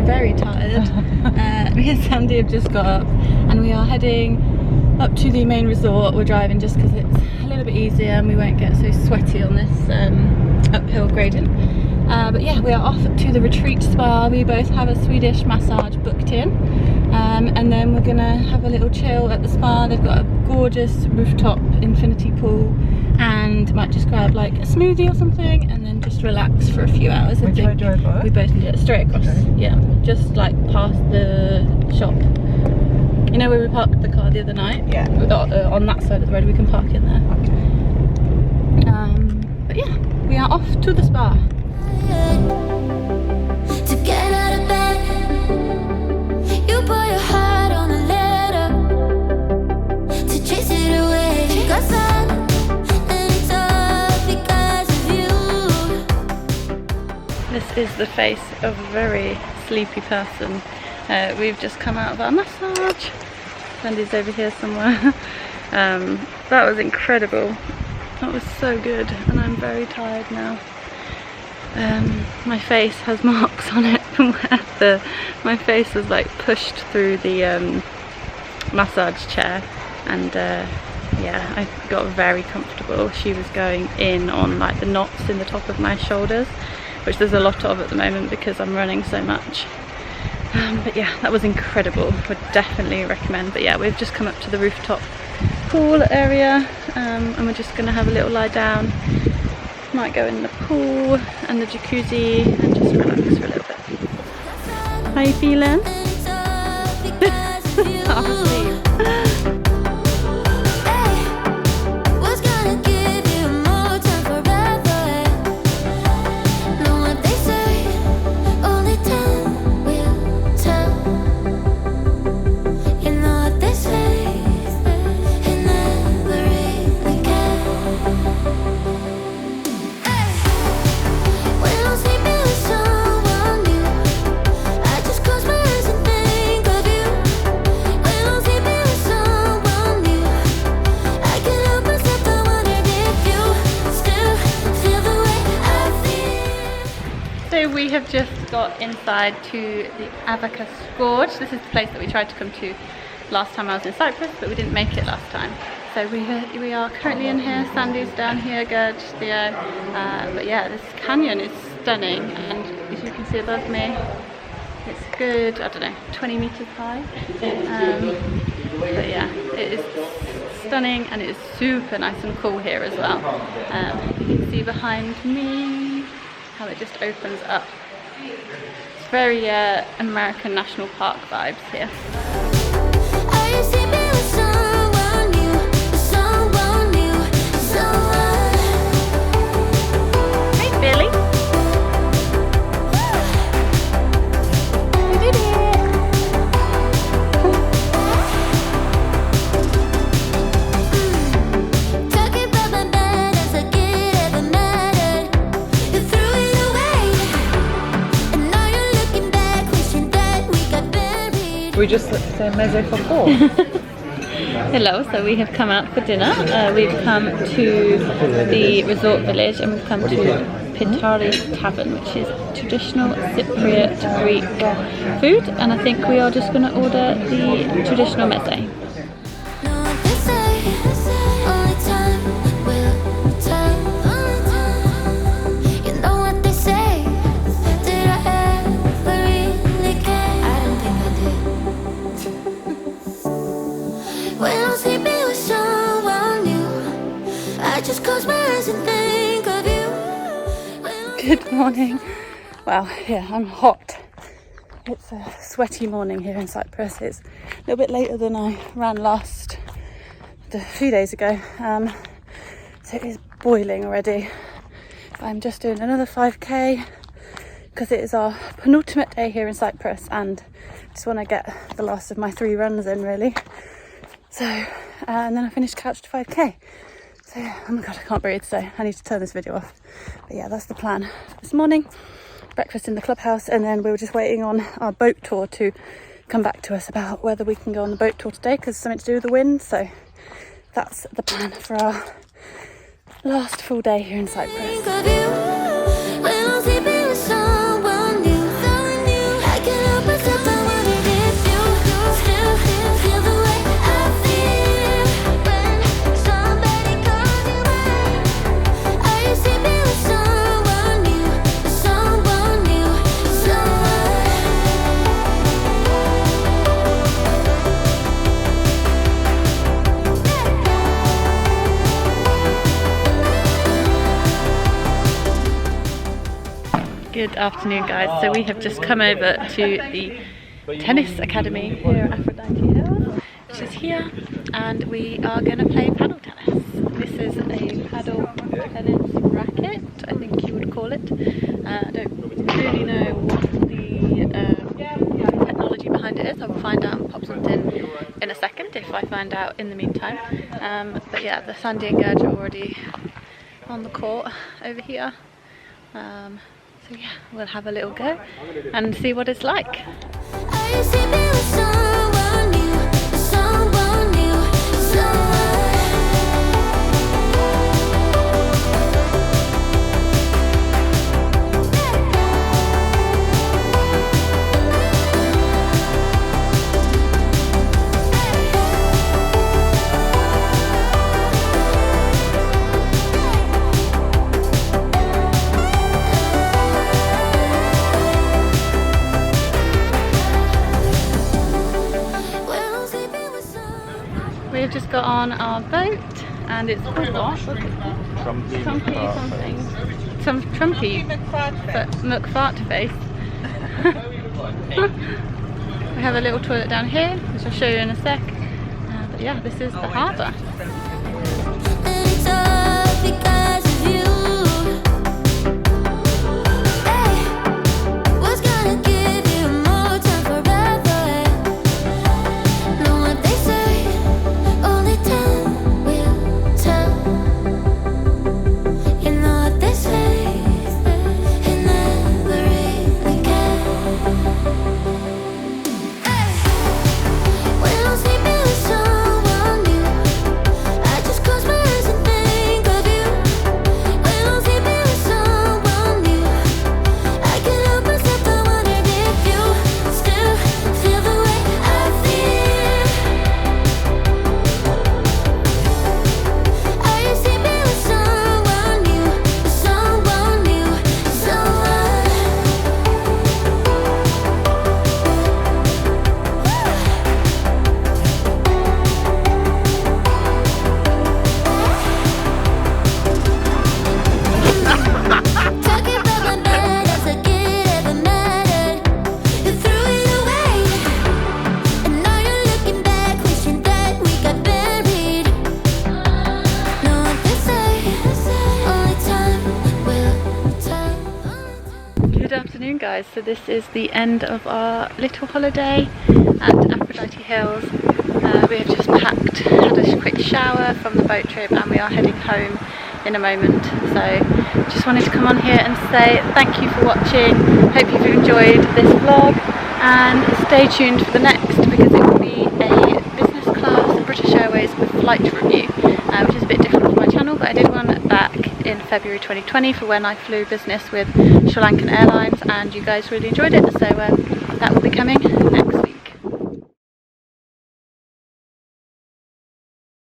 very tired. Me and Sandy have just got up and we are heading up to the main resort. We're driving just because it's a little bit easier and we won't get so sweaty on this uphill gradient. But yeah, we are off to the retreat spa. We both have a Swedish massage booked in, and then we're gonna have a little chill at the spa. They've got a gorgeous rooftop infinity pool, and might just grab like a smoothie or something and then just relax for a few hours. Which way do I go? We both need it straight across. Okay. Yeah, just like past the shop. You know where we parked the car the other night? Yeah. On that side of the road, we can park in there. Okay. But yeah, we are off to the spa. To get out of bed, you put your heart on a letter to chase it away. Got sad, and it's all because of you. This is the face of a very sleepy person. We've just come out of our massage. Sandy's over here somewhere. That was incredible. That was so good, and I'm very tired now. My face has marks on it from where my face was like pushed through the massage chair, and yeah, I got very comfortable. She was going in on like the knots in the top of my shoulders, which there's a lot of at the moment because I'm running so much. But yeah, that was incredible. Would definitely recommend. But yeah, we've just come up to the rooftop pool area, and we're just gonna have a little lie down. Might go in the pool and the jacuzzi and just relax for a little bit. How you feeling? Half asleep. We have just got inside to the Avakas Gorge. This is the place that we tried to come to last time I was in Cyprus, but we didn't make it last time. So we are currently in here. Sandy's down here, Gurj, Theo. But yeah, this canyon is stunning, and as you can see above me, it's good, I don't know, 20 meters high. But yeah, it is stunning, and it is super nice and cool here as well. You can see behind me how it just opens up. It's very American National Park vibes here. Hey Billy! We did it! We just say meze for four. Hello, so we have come out for dinner. We've come to the resort village and we've come to Pitari's Tavern, which is traditional Cypriot Greek food, and I think we are just going to order the traditional meze. Good morning. Well, yeah, I'm hot. It's a sweaty morning here in Cyprus. It's a little bit later than I ran a few days ago. So it is boiling already. I'm just doing another 5k because it is our penultimate day here in Cyprus, and just want to get the last of my 3 runs in really. So, and then I finished couch to 5k. So yeah, oh my god, I can't breathe, so I need to turn this video off. But yeah, that's the plan this morning. Breakfast in the clubhouse, and then we were just waiting on our boat tour to come back to us about whether we can go on the boat tour today, because it's something to do with the wind. So that's the plan for our last full day here in Cyprus. Good afternoon, guys. So we have just come over to the tennis academy here at Aphrodite Hills, which is here, and we are going to play paddle tennis. This is a paddle tennis racket, I think you would call it. I don't really know what the technology behind it is. I will find out and pop something in a second if I find out in the meantime. But yeah, the Sandy and Gurj are already on the court over here. So yeah, we'll have a little go and see what it's like. We've just got on our boat and it's called what? Trumpy something. Some Trumpy McFartface. We have a little toilet down here, which I'll show you in a sec. But yeah, this is the harbour. Good afternoon, guys. So this is the end of our little holiday at Aphrodite Hills. We have just packed, had a quick shower from the boat trip, and we are heading home in a moment. So just wanted to come on here and say thank you for watching. Hope you've enjoyed this vlog, and stay tuned for the next, because it will be a business class British Airways with flight review, which is a bit different from my channel, but I did one back in February 2020 for when I flew business with Sri Lankan Airlines, and you guys really enjoyed it, so that will be coming next week.